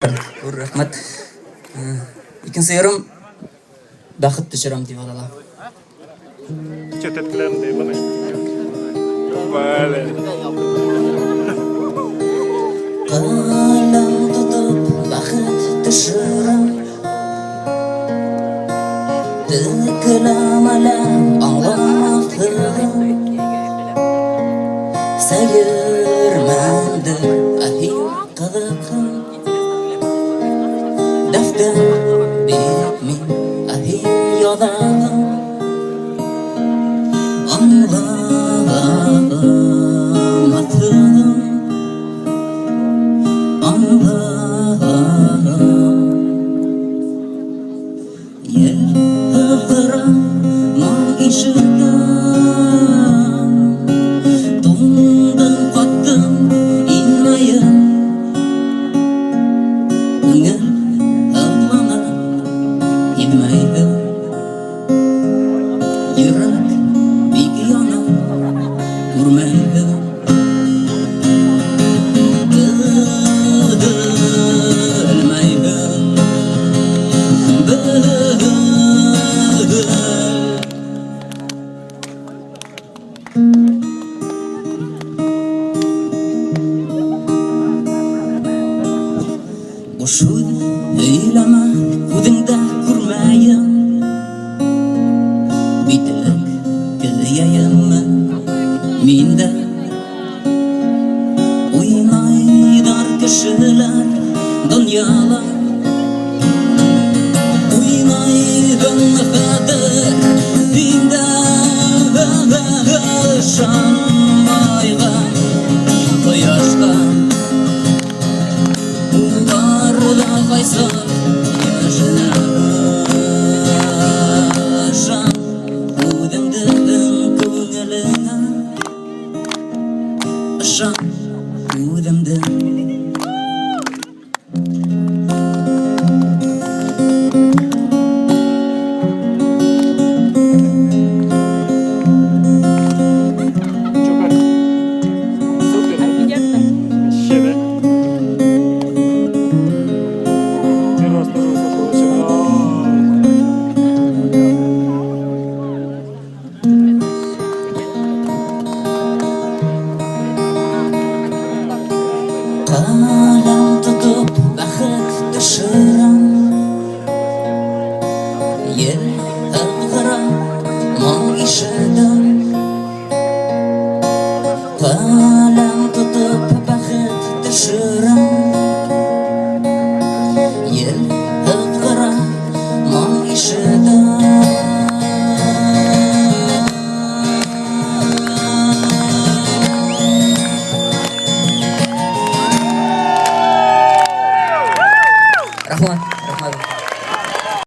Рахмат. Икенче ярым бақыт төшерәм дип алалар. Çetetlerim de bana. Böyle. Қалам тұтып бақыт төшерәм. Тікіламала аңламафтым. Сәйірмәнді ахим қылықым. Дәфтер бетмин ахим яҙағым. Аңламаҫһың, аңлағым. Йәл һыҙғырам моң ишетәм. Туңдым, ҡаттым, инмәйем. Күңел һыҙлана, инмәйһең. Йөрәк бик яна, күрмәйһең. Белмәйһең. Boş eyleme, күҙеңдә күрмәйем. Битлек кейәйемме миндә? Уйнайҙар кешеләр донъяла. Уйнайһың хәҙер һиндә. Ышанмайған ҡояшҡа улар ҙа ҡайсы йәшенә. Ышан үҙеңдең күңелеңә. Ышан үҙемдең. Çok hadi. Süper. Şöyle. Biraz da Қалам тұтып бақыт төшерәм. Йәл һыҙғырам моң ишетәм. Қалам тұтып бақыт төшерәм. Йәл һыҙғырам моң ишетәм. Рахмат.